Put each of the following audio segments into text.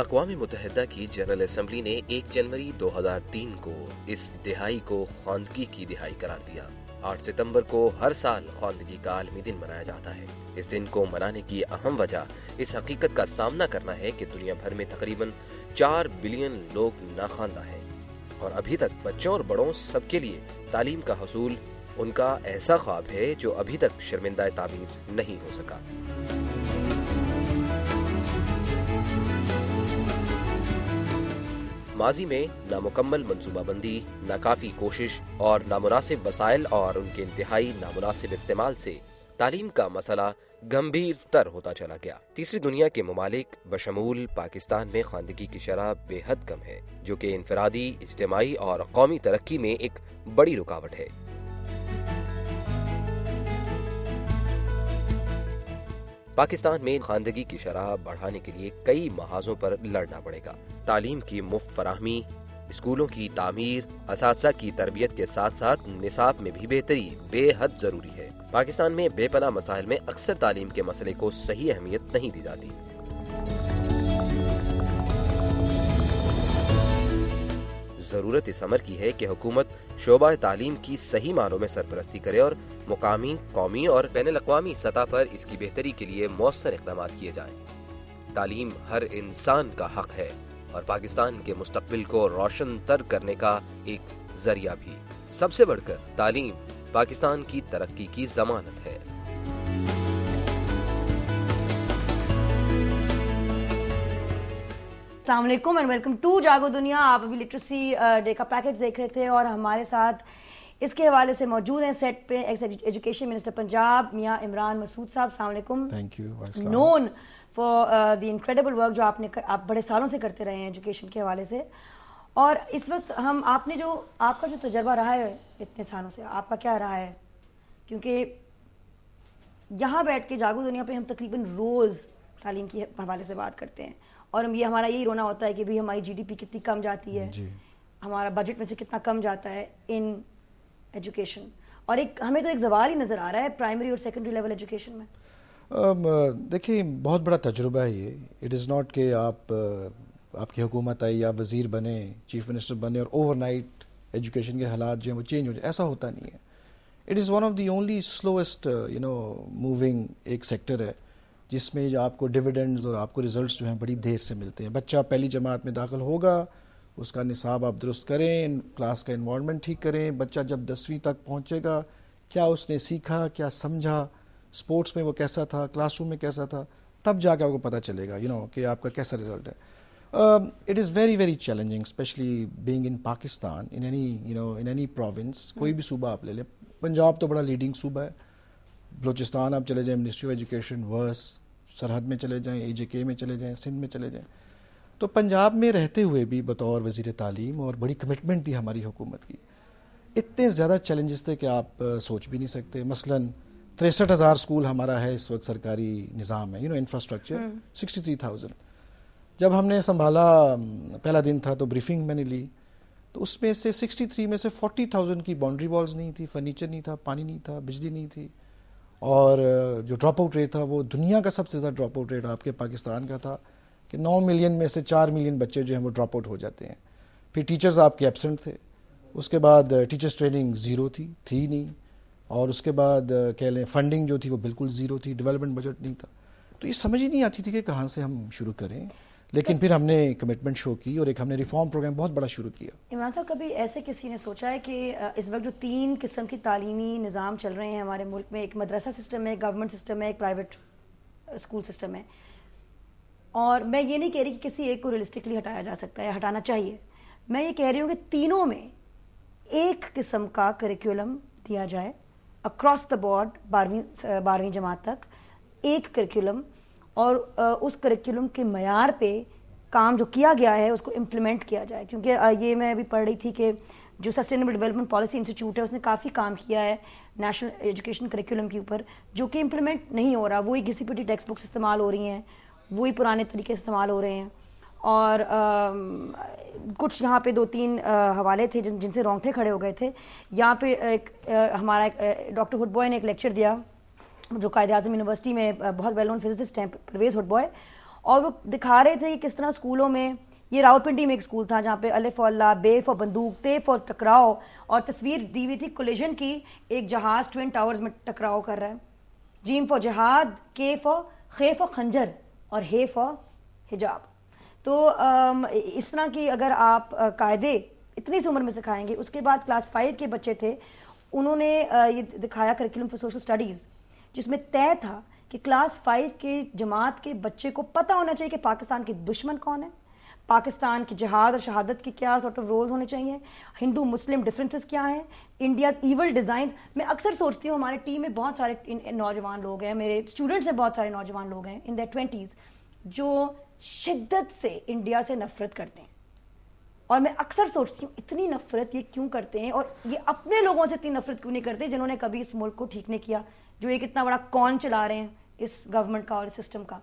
اقوام متحدہ کی جنرل اسمبلی نے 1 جنوری 2003 کو اس دہائی کو خواندگی کی دہائی قرار دیا۔ 8 ستمبر کو ہر سال خواندگی کا عالمی دن منایا جاتا ہے۔ اس دن کو منانے کی اہم وجہ اس حقیقت کا سامنا کرنا ہے کہ دنیا بھر میں تقریباً 4 بلین لوگ ناخواندہ ہیں، اور ابھی تک بچوں اور بڑوں سب کے لیے تعلیم کا حصول ان کا ایسا خواب ہے جو ابھی تک شرمندہ تعبیر نہیں ہو سکا۔ ماضی میں نامکمل منصوبہ بندی، ناکافی کوشش اور نامناسب وسائل اور ان کے انتہائی نامناسب استعمال سے تعلیم کا مسئلہ گمبھیر تر ہوتا چلا گیا۔ تیسری دنیا کے ممالک بشمول پاکستان میں خواندگی کی شرح بے حد کم ہے، جو کہ انفرادی، اجتماعی اور قومی ترقی میں ایک بڑی رکاوٹ ہے۔ پاکستان میں خواندگی کی شرح بڑھانے کے لیے کئی محاذوں پر لڑنا پڑے گا۔ تعلیم کی مفت فراہمی، اسکولوں کی تعمیر، اساتذہ کی تربیت کے ساتھ ساتھ نصاب میں بھی بہتری بے حد ضروری ہے۔ پاکستان میں بے پناہ مسائل میں اکثر تعلیم کے مسئلے کو صحیح اہمیت نہیں دی جاتی۔ ضرورت اس امر کی ہے کہ حکومت شعبہ تعلیم کی صحیح معنوں میں سرپرستی کرے اور مقامی، قومی اور بین الاقوامی سطح پر اس کی بہتری کے لیے مؤثر اقدامات کیے جائیں۔ تعلیم ہر انسان کا حق ہے اور پاکستان کے مستقبل کو روشن تر کرنے کا ایک ذریعہ بھی۔ سب سے بڑھ کر تعلیم پاکستان کی ترقی کی ضمانت ہے۔ السلام علیکم اینڈ ویلکم ٹو جاگو دنیا۔ آپ ابھی لٹریسی ڈے کا پیکج دیکھ رہے تھے اور ہمارے ساتھ اس کے حوالے سے موجود ہیں سیٹ پہ ایجوکیشن منسٹر پنجاب میاں عمران مسعود صاحب۔ السلام علیکم۔ Thank you. None for the incredible work جو آپ بڑے سالوں سے کرتے رہے ہیں ایجوکیشن کے حوالے سے، اور اس وقت آپ کا جو تجربہ رہا ہے اتنے سالوں سے، آپ کا کیا رہا ہے؟ کیونکہ یہاں بیٹھ کے جاگو دنیا پہ ہم تقریباً روز تعلیم کے حوالے سے بات کرتے ہیں، اور ہمارا یہی رونا ہوتا ہے کہ بھی ہماری جی ڈی پی کتنی کم جاتی ہے، ہمارا بجٹ میں سے کتنا کم جاتا ہے ان ایجوکیشن، اور ہمیں تو ایک زوال ہی نظر آ رہا ہے پرائمری اور سیکنڈری لیول ایجوکیشن میں۔ دیکھیں، بہت بڑا تجربہ ہے یہ۔ اٹ از ناٹ کہ آپ کی حکومت آئی، آپ وزیر بنے، چیف منسٹر بنے اور اوور نائٹ ایجوکیشن کے حالات جو ہیں وہ چینج ہو جائے، ایسا ہوتا نہیں ہے۔ It is one of the only سلوسٹ moving ایک سیکٹر ہے جس میں آپ کو ڈویڈنڈز اور آپ کو ریزلٹس جو ہیں بڑی دیر سے ملتے ہیں۔ بچہ پہلی جماعت میں داخل ہوگا، اس کا نصاب آپ درست کریں، کلاس کا انوائرمنٹ ٹھیک کریں، بچہ جب 10ویں تک پہنچے گا، کیا اس نے سیکھا، کیا سمجھا، اسپورٹس میں وہ کیسا تھا، کلاس روم میں کیسا تھا، تب جا کے آپ کو پتہ چلے گا کہ آپ کا کیسا رزلٹ ہے۔ It is very very challenging, especially being in Pakistan, in any province, کوئی بھی صوبہ آپ لے لیں۔ پنجاب تو بڑا لیڈنگ صوبہ ہے، بلوچستان آپ چلے جائیں، منسٹری آف ایجوکیشن ورس، سرحد میں چلے جائیں، AJK میں چلے جائیں، سندھ میں چلے جائیں۔ تو پنجاب میں رہتے ہوئے بھی بطور وزیر تعلیم، اور بڑی کمٹمنٹ تھی ہماری حکومت کی، اتنے زیادہ چیلنجز تھے کہ آپ سوچ بھی نہیں سکتے۔ مثلاً 63,000 اسکول ہمارا ہے اس وقت، سرکاری نظام ہے، انفراسٹرکچر 63,000۔ جب ہم نے سنبھالا، پہلا دن تھا تو بریفنگ میں نے لی، تو اس میں سے 63 میں سے 40,000 کی باؤنڈری والز نہیں تھی، فرنیچر نہیں تھا، پانی نہیں تھا، بجلی نہیں تھی، اور جو ڈراپ آؤٹ ریٹ تھا وہ دنیا کا سب سے زیادہ ڈراپ آؤٹ ریٹ آپ کے پاکستان کا تھا، کہ 9 ملین میں سے 4 ملین بچے جو ہیں وہ ڈراپ آؤٹ ہو جاتے ہیں۔ پھر ٹیچرز آپ کے ایبسنٹ تھے، اس کے بعد ٹیچرز ٹریننگ زیرو تھی نہیں، اور اس کے بعد کہہ لیں فنڈنگ جو تھی وہ بالکل زیرو تھی، ڈیولپمنٹ بجٹ نہیں تھا۔ تو یہ سمجھ ہی نہیں آتی تھی کہ کہاں سے ہم شروع کریں، لیکن پھر ہم نے کمٹمنٹ شو کی اور ہم نے ریفارم پروگرام بہت بڑا شروع کیا۔ عمران صاحب، کبھی ایسے کسی نے سوچا ہے کہ اس وقت جو 3 قسم کی تعلیمی نظام چل رہے ہیں ہمارے ملک میں، ایک مدرسہ سسٹم ہے، ایک گورنمنٹ سسٹم ہے، ایک پرائیویٹ اسکول سسٹم ہے، اور میں یہ نہیں کہہ رہی کہ کسی ایک کو ریئلسٹکلی ہٹایا جا سکتا ہے، ہٹانا چاہیے، میں یہ کہہ رہی ہوں کہ تینوں میں ایک قسم کا کریکولم دیا جائے اکراس دا بورڈ، 12ویں جماعت تک ایک کریکولم، اور اس کریکولم کے معیار پہ کام جو کیا گیا ہے اس کو امپلیمنٹ کیا جائے۔ کیونکہ یہ میں ابھی پڑھ رہی تھی کہ جو سسٹینیبل ڈیولپمنٹ پالیسی انسٹیٹیوٹ ہے اس نے کافی کام کیا ہے نیشنل ایجوکیشن کریکولم کے اوپر، جو کہ امپلیمنٹ نہیں ہو رہا، وہی گھسی پٹی ٹیکسٹ بکس استعمال ہو رہی ہیں، وہی پرانے طریقے استعمال ہو رہے ہیں، اور کچھ یہاں پہ 2-3 حوالے تھے جن سے رونگٹے کھڑے ہو گئے تھے۔ یہاں پہ ہمارا ڈاکٹر ہڈ بوائے نے ایک لیکچر دیا، جو قائد اعظم یونیورسٹی میں بہت ویل نون فزسسٹ ہیں، پرویز ہڈ بوائے، اور وہ دکھا رہے تھے کہ کس طرح اسکولوں میں, یہ راولپنڈی میں ایک اسکول تھا جہاں پہ الف اور اللہ, بے فور بندوق, تے فور ٹکراؤ, اور تصویر دی ہوئی تھی کولیجن کی, ایک جہاز ٹوین ٹاورز میں ٹکراؤ کر رہا ہے, جیم فور جہاد, کے فور خے فور خنجر, اور ہے فور حجاب. تو اس طرح کی اگر آپ قاعدے اتنی سی عمر میں سکھائیں گے. اس کے بعد کلاس 5 کے بچے تھے, انہوں نے یہ دکھایا کریکولم فار سوشل اسٹڈیز, جس میں طے تھا کہ کلاس 5 کے جماعت کے بچے کو پتہ ہونا چاہیے کہ پاکستان کے دشمن کون ہے, پاکستان کی جہاد اور شہادت کی کیا سارٹ آف رولز ہونے چاہیے, ہندو مسلم ڈفرینسز کیا ہیں, انڈیاز ایول ڈیزائنز. میں اکثر سوچتی ہوں ہمارے ٹیم میں بہت سارے نوجوان لوگ ہیں, میرے اسٹوڈنٹس میں بہت سارے نوجوان لوگ ہیں ان their 20s جو شدت سے انڈیا سے نفرت کرتے ہیں, اور میں اکثر سوچتی ہوں اتنی نفرت یہ کیوں کرتے ہیں, اور یہ اپنے لوگوں سے اتنی نفرت کیوں نہیں کرتے جنہوں نے کبھی اس ملک کو ٹھیک نہیں کیا, جو ایک اتنا بڑا کون چلا رہے ہیں اس گورنمنٹ کا اور اس سسٹم کا.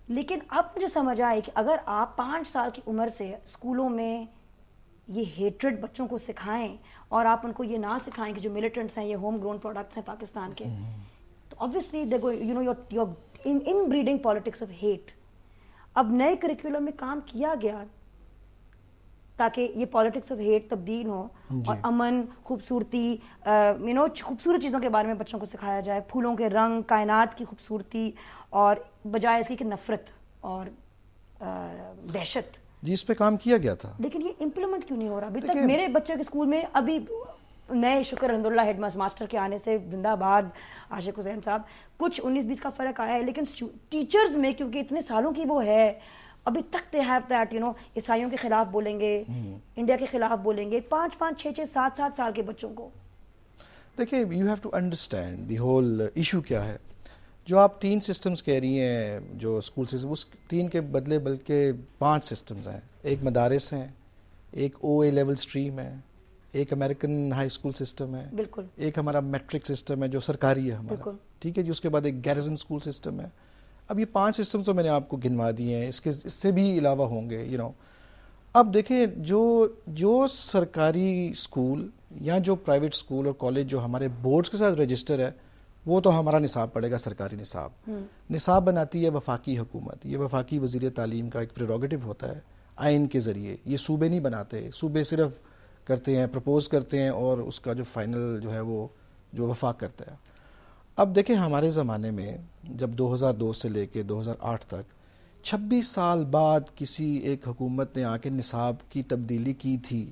لیکن اب مجھے سمجھ آئے کہ اگر آپ 5 سال کی عمر سے اسکولوں میں یہ ہیٹرڈ بچوں کو سکھائیں, اور آپ ان کو یہ نہ سکھائیں کہ جو ملیٹنٹس ہیں یہ ہوم گرون پروڈکٹس ہیں پاکستان کے, تو obviously they go, you know, you're inbreeding politics of hate. اب نئے کریکولم میں کام کیا گیا تاکہ یہ پالیٹکس آف ہیٹ تبدیل ہو, اور امن, خوبصورتی, خوبصورت چیزوں کے بارے میں بچوں کو سکھایا جائے, پھولوں کے رنگ, کائنات کی خوبصورتی, اور بجائے اس کی کہ نفرت اور دہشت. جی اس پہ کام کیا گیا تھا, لیکن یہ امپلیمنٹ کیوں نہیں ہو رہا ابھی تک؟ میرے بچے کے اسکول میں ابھی نئے, شکر الحمدللہ ہیڈ ماسٹر کے آنے سے زندہ آباد عاشق حسین صاحب, کچھ 19-20 کا فرق آیا ہے, لیکن ٹیچرز میں کیونکہ اتنے سالوں کی وہ ہے, ابھی تک they have that, عیسائیوں کے خلاف بولیں گے, انڈیا کے خلاف بولیں گے, 5-5, 6-6, 7-7 سال کے بچوں کو. دیکھیں you have to understand the whole issue کیا ہے. جو آپ 3 سسٹمز کہہ رہی ہیں جو اسکول سسٹم, اس 3 کے بدلے بلکہ 5 سسٹمز ہیں. ایک مدارس ہیں, ایک او اے لیول اسٹریم ہے, ایک امریکن ہائی اسکول سسٹم ہے, بالکل, ایک ہمارا میٹرک سسٹم ہے جو سرکاری ہے ہمارا, ٹھیک ہے جی. اس کے بعد ایک گیرزن اسکول سسٹم ہے. اب یہ 5 سسٹم تو میں نے آپ کو گنوا دیے ہیں, اس سے بھی علاوہ ہوں گے اب دیکھیں جو سرکاری اسکول یا جو پرائیویٹ اسکول اور کالج جو ہمارے بورڈز کے ساتھ رجسٹر ہے, وہ تو ہمارا نصاب پڑے گا سرکاری نصاب. نصاب بناتی ہے وفاقی حکومت, یہ وفاقی وزیر تعلیم کا ایک پریروگیٹو ہوتا ہے آئین کے ذریعے. یہ صوبے نہیں بناتے, صوبے صرف کرتے ہیں, پرپوز کرتے ہیں, اور اس کا جو فائنل جو ہے وہ جو وفاق کرتا ہے. اب دیکھیں ہمارے زمانے میں جب 2002 سے لے کے 2008 تک 26 سال بعد کسی ایک حکومت نے آ کے نصاب کی تبدیلی کی تھی.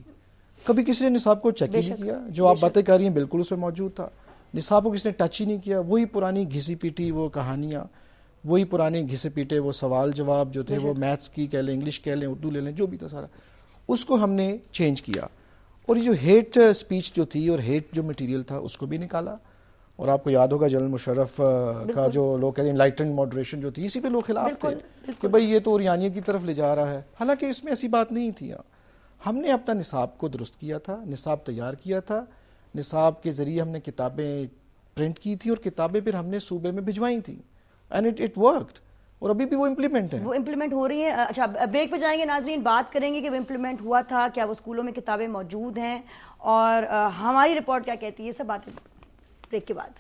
کبھی کسی نے نصاب کو چیک ہی نہیں کیا. جو آپ باتیں کر رہی ہیں بالکل اس میں موجود تھا. نصاب کو کسی نے ٹچ ہی نہیں کیا. وہی پرانی گھسی پیٹی وہ کہانیاں, وہی پرانے گھسے پیٹے وہ سوال جواب جو تھے, وہ میتھس کی کہہ لیں, انگلش کہہ لیں, اردو لے لیں, جو بھی تھا سارا, اس کو ہم نے چینج کیا. اور یہ جو ہیٹ اسپیچ جو تھی اور ہیٹ جو مٹیریل تھا اس کو بھی نکالا. اور آپ کو یاد ہوگا جنرل مشرف کا جو لوگ کہتے ہیں انلائٹنڈ ماڈریشن جو تھی, اسی پہ لوگ خلاف تھے کہ بھئی یہ تو اوریانیت کی طرف لے جا رہا ہے. حالانکہ اس میں ایسی بات نہیں تھی. ہم نے اپنا نصاب کو درست کیا تھا, نصاب تیار کیا تھا, نصاب کے ذریعے ہم نے کتابیں پرنٹ کی تھی, اور کتابیں پھر ہم نے صوبے میں بھجوائی تھیں, اینڈ اٹ ورکڈ. اور ابھی بھی وہ امپلیمنٹ ہیں, وہ امپلیمنٹ ہو رہی ہیں. اچھا بریک پہ جائیں گے ناظرین, بات کریں گے کہ وہ امپلیمنٹ ہوا تھا کیا, وہ اسکولوں میں کتابیں موجود ہیں, اور ہماری رپورٹ کیا کہتی ہے, یہ سب باتیں بریک کے بعد.